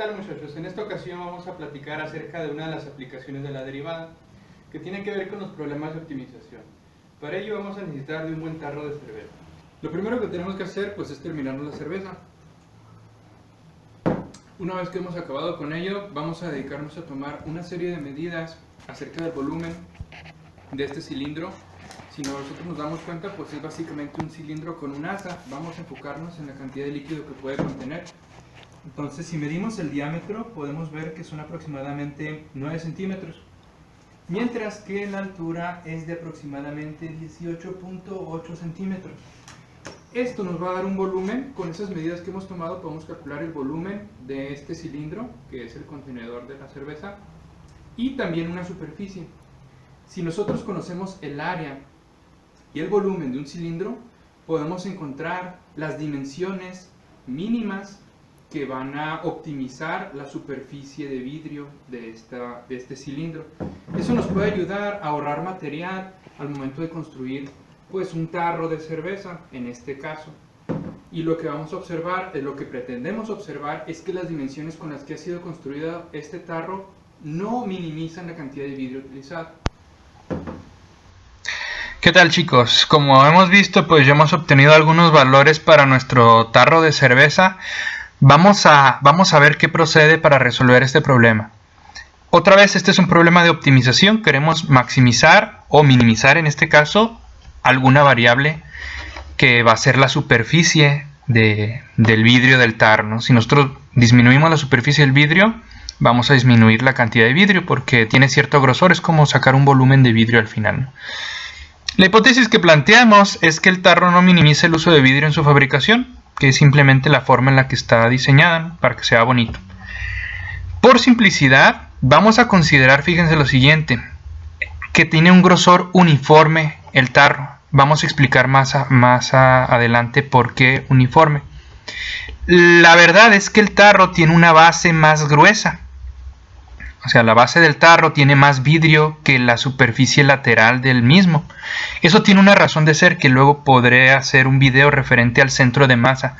tal, muchachos? En esta ocasión vamos a platicar acerca de una de las aplicaciones de la derivada que tiene que ver con los problemas de optimización. Para ello vamos a necesitar de un buen tarro de cerveza. Lo primero que tenemos que hacer pues es terminarnos la cerveza. Una vez que hemos acabado con ello, vamos a dedicarnos a tomar una serie de medidas acerca del volumen de este cilindro. Si nosotros nos damos cuenta, pues es básicamente un cilindro con un asa. Vamos a enfocarnos en la cantidad de líquido que puede contener. Entonces, si medimos el diámetro, podemos ver que son aproximadamente 9 centímetros. Mientras que la altura es de aproximadamente 18.8 centímetros. Esto nos va a dar un volumen. Con esas medidas que hemos tomado podemos calcular el volumen de este cilindro, que es el contenedor de la cerveza, y también una superficie. Si nosotros conocemos el área y el volumen de un cilindro, podemos encontrar las dimensiones mínimas que van a optimizar la superficie de vidrio de este cilindro. Eso nos puede ayudar a ahorrar material al momento de construir pues un tarro de cerveza en este caso. Y lo que vamos a observar, lo que pretendemos observar, es que las dimensiones con las que ha sido construido este tarro no minimizan la cantidad de vidrio utilizado. ¿Qué tal, chicos? Como hemos visto, pues ya hemos obtenido algunos valores para nuestro tarro de cerveza. Vamos a ver qué procede para resolver este problema. Otra vez, este es un problema de optimización. Queremos maximizar o minimizar, en este caso, alguna variable que va a ser la superficie del vidrio del tarro, ¿no? Si nosotros disminuimos la superficie del vidrio, vamos a disminuir la cantidad de vidrio porque tiene cierto grosor. Es como sacar un volumen de vidrio al final, ¿no? La hipótesis que planteamos es que el tarro no minimiza el uso de vidrio en su fabricación, que es simplemente la forma en la que está diseñada, ¿no? Para que sea bonito. Por simplicidad, vamos a considerar, fíjense lo siguiente, que tiene un grosor uniforme el tarro. Vamos a explicar más adelante por qué uniforme. La verdad es que el tarro tiene una base más gruesa. O sea, la base del tarro tiene más vidrio que la superficie lateral del mismo. Eso tiene una razón de ser que luego podré hacer un video referente al centro de masa.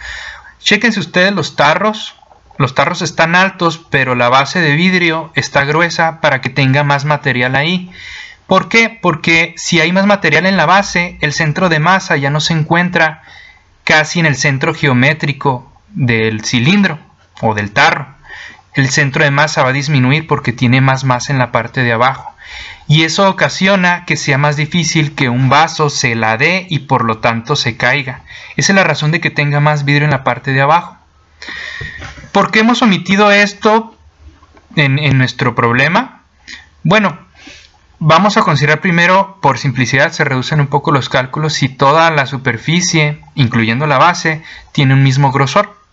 Chéquense ustedes los tarros. Los tarros están altos, pero la base de vidrio está gruesa para que tenga más material ahí. ¿Por qué? Porque si hay más material en la base, el centro de masa ya no se encuentra casi en el centro geométrico del cilindro o del tarro. El centro de masa va a disminuir porque tiene más masa en la parte de abajo. Y eso ocasiona que sea más difícil que un vaso se ladee y por lo tanto se caiga. Esa es la razón de que tenga más vidrio en la parte de abajo. ¿Por qué hemos omitido esto en nuestro problema? Bueno, vamos a considerar primero, por simplicidad se reducen un poco los cálculos, si toda la superficie, incluyendo la base, tiene un mismo grosor.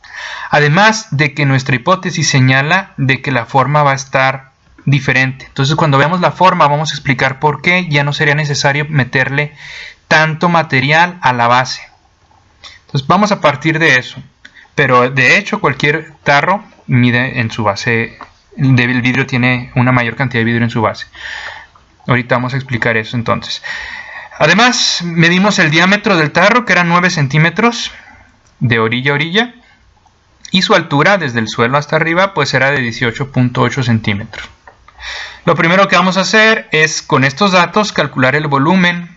Además de que nuestra hipótesis señala de que la forma va a estar diferente. Entonces, cuando veamos la forma vamos a explicar por qué ya no sería necesario meterle tanto material a la base. Entonces, vamos a partir de eso. Pero de hecho, cualquier tarro mide en su base, el vidrio tiene una mayor cantidad de vidrio en su base. Ahorita vamos a explicar eso entonces. Además, medimos el diámetro del tarro, que eran 9 centímetros de orilla a orilla. Y su altura desde el suelo hasta arriba pues era de 18.8 centímetros. Lo primero que vamos a hacer es con estos datos calcular el volumen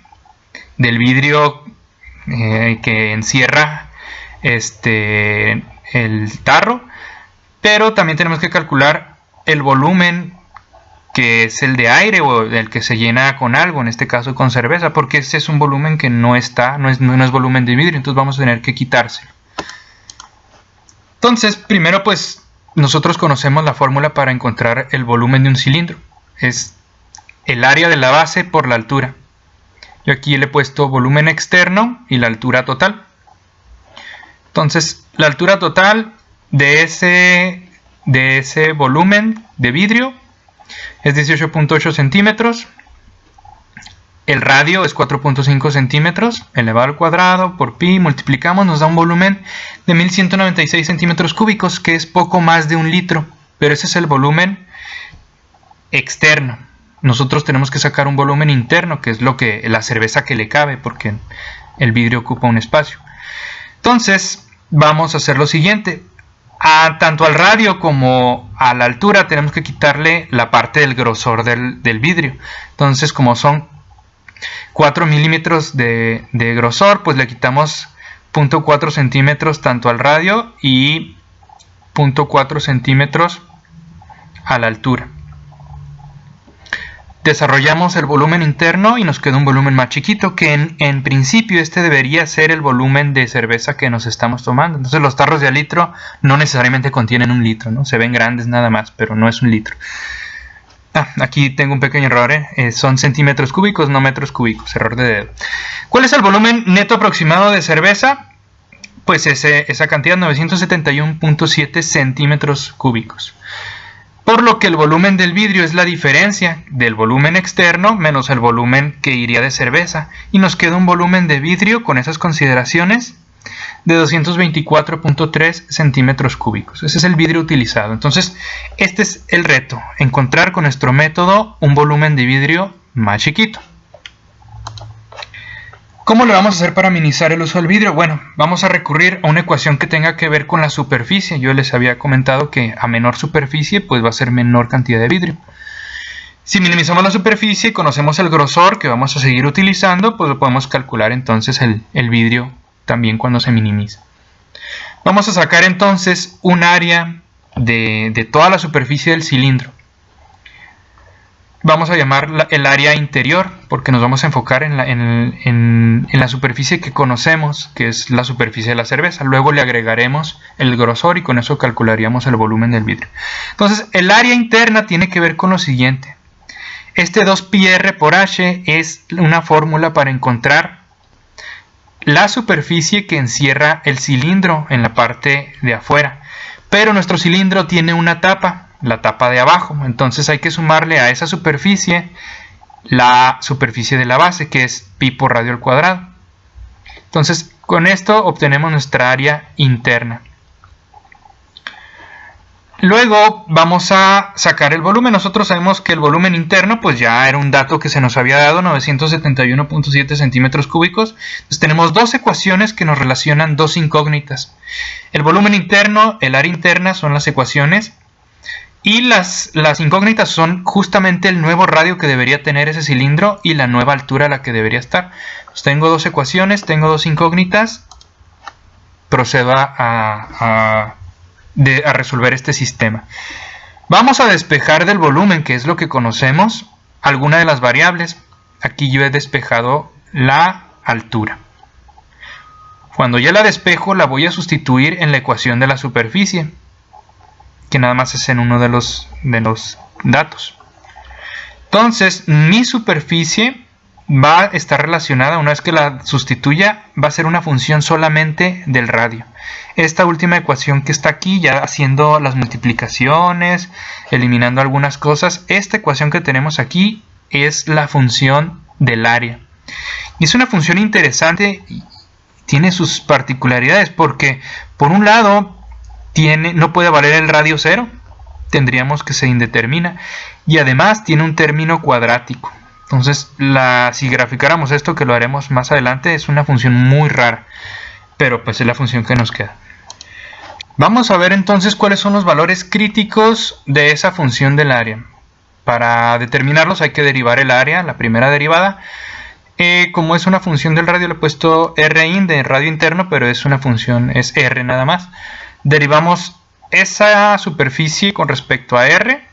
del vidrio que encierra el tarro. Pero también tenemos que calcular el volumen que es el de aire o el que se llena con algo, en este caso con cerveza, porque ese es un volumen que no es volumen de vidrio, entonces vamos a tener que quitárselo. Entonces, primero pues nosotros conocemos la fórmula para encontrar el volumen de un cilindro. Es el área de la base por la altura. Yo aquí le he puesto volumen externo y la altura total. Entonces, la altura total de ese volumen de vidrio es 18.8 centímetros. El radio es 4.5 centímetros elevado al cuadrado por pi, multiplicamos, nos da un volumen de 1196 centímetros cúbicos, que es poco más de 1 litro, pero ese es el volumen externo. Nosotros tenemos que sacar un volumen interno, que es la cerveza que le cabe, porque el vidrio ocupa un espacio. Entonces, vamos a hacer lo siguiente. Tanto al radio como a la altura tenemos que quitarle la parte del grosor del vidrio. Entonces, como son 4 milímetros de grosor, pues le quitamos 0.4 centímetros tanto al radio y 0.4 centímetros a la altura. Desarrollamos el volumen interno y nos queda un volumen más chiquito, que en principio este debería ser el volumen de cerveza que nos estamos tomando. Entonces los tarros de a litro no necesariamente contienen un litro, ¿no? Se ven grandes nada más, pero no es un litro. Aquí tengo un pequeño error, son centímetros cúbicos, no metros cúbicos, error de dedo. ¿Cuál es el volumen neto aproximado de cerveza? Pues esa cantidad, 971.7 centímetros cúbicos. Por lo que el volumen del vidrio es la diferencia del volumen externo menos el volumen que iría de cerveza. Y nos queda un volumen de vidrio con esas consideraciones de 224.3 centímetros cúbicos. Ese es el vidrio utilizado. Entonces, este es el reto, encontrar con nuestro método un volumen de vidrio más chiquito. ¿Cómo lo vamos a hacer para minimizar el uso del vidrio? Bueno, vamos a recurrir a una ecuación que tenga que ver con la superficie. Yo les había comentado que a menor superficie pues va a ser menor cantidad de vidrio. Si minimizamos la superficie y conocemos el grosor que vamos a seguir utilizando, pues lo podemos calcular entonces el vidrio también cuando se minimiza. Vamos a sacar entonces un área de toda la superficie del cilindro. Vamos a llamar el área interior porque nos vamos a enfocar en la superficie que conocemos, que es la superficie de la cerveza. Luego le agregaremos el grosor y con eso calcularíamos el volumen del vidrio. Entonces, el área interna tiene que ver con lo siguiente. Este 2πr por h es una fórmula para encontrar la superficie que encierra el cilindro en la parte de afuera. Pero nuestro cilindro tiene una tapa, la tapa de abajo, entonces hay que sumarle a esa superficie la superficie de la base, que es pi por radio al cuadrado. Entonces con esto obtenemos nuestra área interna. Luego vamos a sacar el volumen. Nosotros sabemos que el volumen interno pues ya era un dato que se nos había dado, 971.7 centímetros cúbicos. Entonces tenemos dos ecuaciones que nos relacionan dos incógnitas. El volumen interno, el área interna son las ecuaciones. Y las incógnitas son justamente el nuevo radio que debería tener ese cilindro y la nueva altura a la que debería estar. Pues tengo dos ecuaciones, tengo dos incógnitas. Procedo a resolver este sistema. Vamos a despejar del volumen, que es lo que conocemos, alguna de las variables. Aquí yo he despejado la altura. Cuando ya la despejo, la voy a sustituir en la ecuación de la superficie, que nada más es en uno de los datos. Entonces, mi superficie va a estar relacionada, una vez que la sustituya, va a ser una función solamente del radio. Esta última ecuación que está aquí, ya haciendo las multiplicaciones, eliminando algunas cosas, esta ecuación que tenemos aquí es la función del área. Y es una función interesante, tiene sus particularidades, porque por un lado no puede valer el radio cero, tendríamos que se indetermina, y además tiene un término cuadrático. Entonces, si graficáramos esto, que lo haremos más adelante, es una función muy rara, pero pues es la función que nos queda. Vamos a ver entonces cuáles son los valores críticos de esa función del área. Para determinarlos hay que derivar el área, la primera derivada. Como es una función del radio, le he puesto Rin de radio interno, pero es una función, es R nada más. Derivamos esa superficie con respecto a R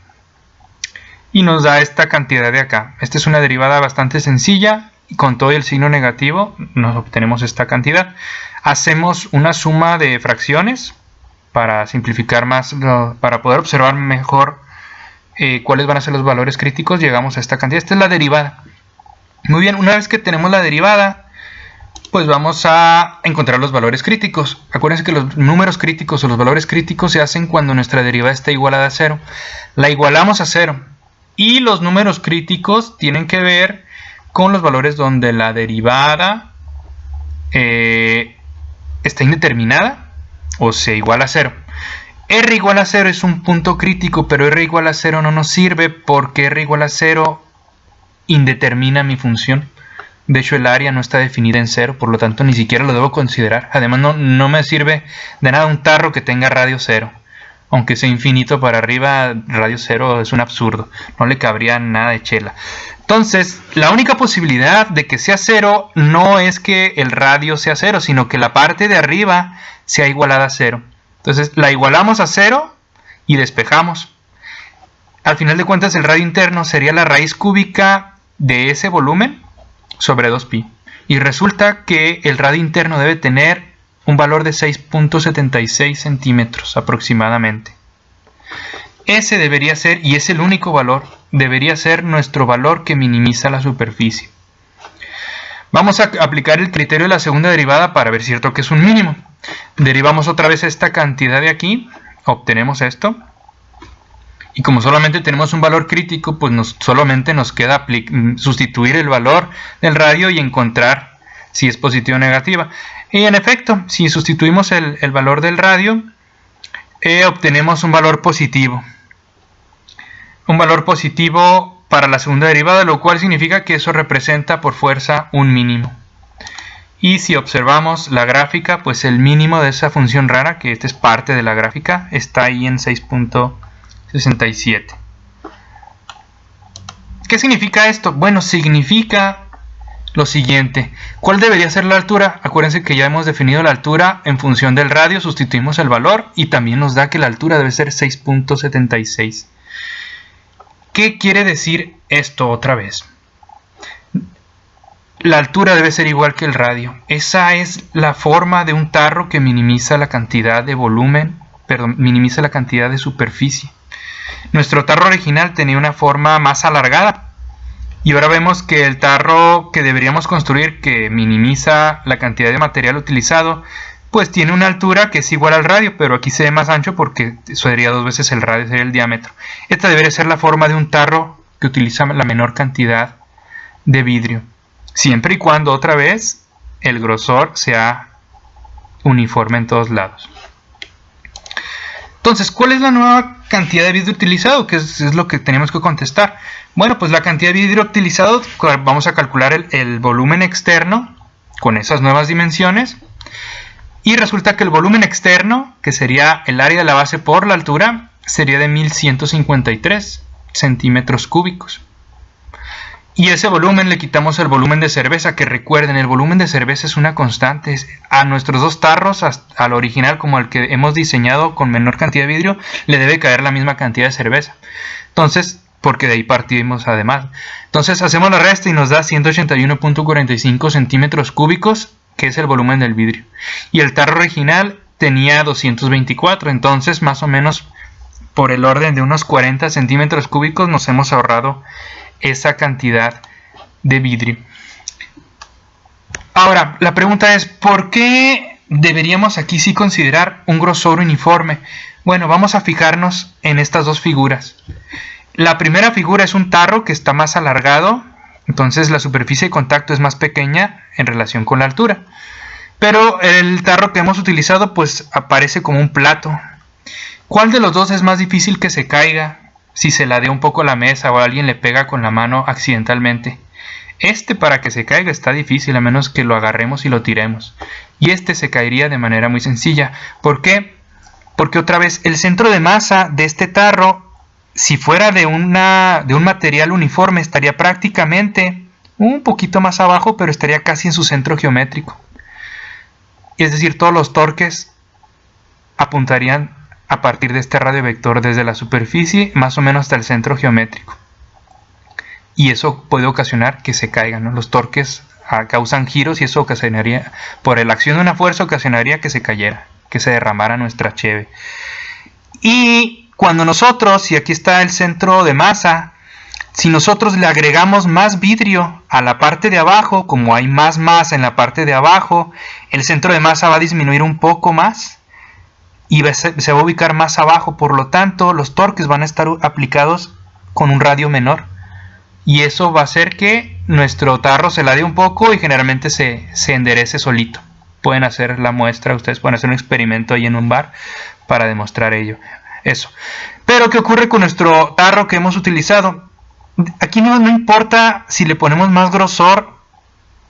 y nos da esta cantidad de acá. Esta es una derivada bastante sencilla y con todo el signo negativo nos obtenemos esta cantidad. Hacemos una suma de fracciones para simplificar más, para poder observar mejor cuáles van a ser los valores críticos. Llegamos a esta cantidad. Esta es la derivada. Muy bien, una vez que tenemos la derivada, pues vamos a encontrar los valores críticos. Acuérdense que los números críticos o los valores críticos se hacen cuando nuestra derivada está igualada a 0. La igualamos a 0. Y los números críticos tienen que ver con los valores donde la derivada está indeterminada o se iguala a 0. R igual a 0 es un punto crítico, pero R igual a 0 no nos sirve porque R igual a 0 indetermina mi función. De hecho, el área no está definida en 0, por lo tanto ni siquiera lo debo considerar. Además, no me sirve de nada un tarro que tenga radio 0. Aunque sea infinito para arriba, radio cero es un absurdo. No le cabría nada de chela. Entonces, la única posibilidad de que sea cero no es que el radio sea cero, sino que la parte de arriba sea igualada a cero. Entonces, la igualamos a cero y despejamos. Al final de cuentas, el radio interno sería la raíz cúbica de ese volumen sobre 2pi. Y resulta que el radio interno debe tener un valor de 6.76 centímetros aproximadamente. Ese debería ser, y es el único valor, debería ser nuestro valor que minimiza la superficie. Vamos a aplicar el criterio de la segunda derivada para ver cierto que es un mínimo. Derivamos otra vez esta cantidad de aquí, obtenemos esto. Y como solamente tenemos un valor crítico, pues solamente nos queda sustituir el valor del radio y encontrar si es positiva o negativa. Y en efecto, si sustituimos el valor del radio, obtenemos un valor positivo. Un valor positivo para la segunda derivada, lo cual significa que eso representa por fuerza un mínimo. Y si observamos la gráfica, pues el mínimo de esa función rara, que esta es parte de la gráfica, está ahí en 6.67. ¿Qué significa esto? Bueno, significa lo siguiente. ¿Cuál debería ser la altura? Acuérdense que ya hemos definido la altura en función del radio, sustituimos el valor y también nos da que la altura debe ser 6.76. ¿Qué quiere decir esto otra vez? La altura debe ser igual que el radio. Esa es la forma de un tarro que minimiza la cantidad de volumen, minimiza la cantidad de superficie. Nuestro tarro original tenía una forma más alargada. Y ahora vemos que el tarro que deberíamos construir, que minimiza la cantidad de material utilizado, pues tiene una altura que es igual al radio, pero aquí se ve más ancho porque sería 2 veces el radio, sería el diámetro. Esta debería ser la forma de un tarro que utiliza la menor cantidad de vidrio, siempre y cuando otra vez el grosor sea uniforme en todos lados. Entonces, ¿cuál es la nueva cantidad de vidrio utilizado? Que es lo que tenemos que contestar. Bueno, pues la cantidad de vidrio utilizado, vamos a calcular el volumen externo con esas nuevas dimensiones. Y resulta que el volumen externo, que sería el área de la base por la altura, sería de 1153 centímetros cúbicos. Y ese volumen le quitamos el volumen de cerveza, que recuerden, el volumen de cerveza es una constante. A nuestros dos tarros, al original como al que hemos diseñado con menor cantidad de vidrio, le debe caer la misma cantidad de cerveza. Entonces, porque de ahí partimos además. Entonces hacemos la resta y nos da 181.45 centímetros cúbicos, que es el volumen del vidrio. Y el tarro original tenía 224, entonces más o menos por el orden de unos 40 centímetros cúbicos nos hemos ahorrado esa cantidad de vidrio. Ahora, la pregunta es, ¿por qué deberíamos aquí sí considerar un grosor uniforme? Bueno, vamos a fijarnos en estas dos figuras. La primera figura es un tarro que está más alargado, entonces la superficie de contacto es más pequeña en relación con la altura. Pero el tarro que hemos utilizado pues aparece como un plato. ¿Cuál de los dos es más difícil que se caiga si se ladea un poco la mesa o alguien le pega con la mano accidentalmente? Este, para que se caiga, está difícil a menos que lo agarremos y lo tiremos. Y este se caería de manera muy sencilla. ¿Por qué? Porque otra vez el centro de masa de este tarro, si fuera de un material uniforme, estaría prácticamente un poquito más abajo, pero estaría casi en su centro geométrico. Es decir, todos los torques apuntarían a partir de este radio vector desde la superficie más o menos hasta el centro geométrico. Y eso puede ocasionar que se caigan, ¿no? Los torques causan giros y eso ocasionaría, por la acción de una fuerza, ocasionaría que se cayera, que se derramara nuestra cheve. Y cuando nosotros, y aquí está el centro de masa, si nosotros le agregamos más vidrio a la parte de abajo, como hay más masa en la parte de abajo, el centro de masa va a disminuir un poco más y se va a ubicar más abajo. Por lo tanto, los torques van a estar aplicados con un radio menor. Y eso va a hacer que nuestro tarro se ladee un poco y generalmente se enderece solito. Pueden hacer la muestra, ustedes pueden hacer un experimento ahí en un bar para demostrar eso. Pero, ¿qué ocurre con nuestro tarro que hemos utilizado? Aquí no importa si le ponemos más grosor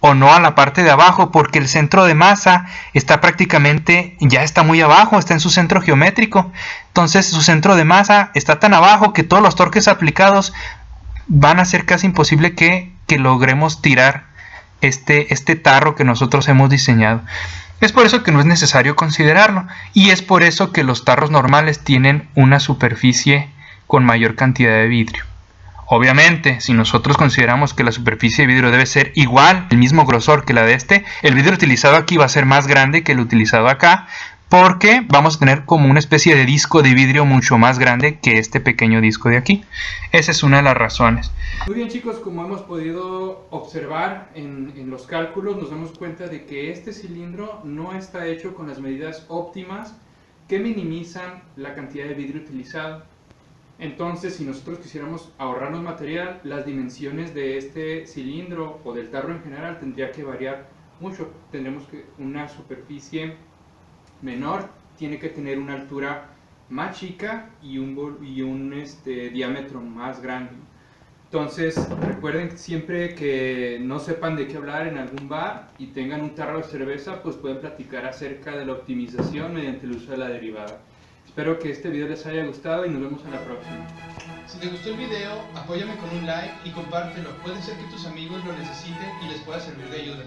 o no a la parte de abajo, porque el centro de masa está prácticamente, ya está muy abajo, está en su centro geométrico. Entonces su centro de masa está tan abajo que todos los torques aplicados van a ser casi imposible que logremos tirar este tarro que nosotros hemos diseñado. Es por eso que no es necesario considerarlo, y es por eso que los tarros normales tienen una superficie con mayor cantidad de vidrio. Obviamente, si nosotros consideramos que la superficie de vidrio debe ser igual, el mismo grosor que la de este, el vidrio utilizado aquí va a ser más grande que el utilizado acá, porque vamos a tener como una especie de disco de vidrio mucho más grande que este pequeño disco de aquí. Esa es una de las razones. Muy bien, chicos, como hemos podido observar en los cálculos, nos damos cuenta de que este cilindro no está hecho con las medidas óptimas que minimizan la cantidad de vidrio utilizado. Entonces, si nosotros quisiéramos ahorrarnos material, las dimensiones de este cilindro o del tarro en general tendría que variar mucho. Tendremos que una superficie menor tiene que tener una altura más chica y un diámetro más grande. Entonces, recuerden siempre que no sepan de qué hablar en algún bar y tengan un tarro de cerveza, pues pueden platicar acerca de la optimización mediante el uso de la derivada. Espero que este video les haya gustado y nos vemos en la próxima. Si te gustó el video, apóyame con un like y compártelo. Puede ser que tus amigos lo necesiten y les pueda servir de ayuda.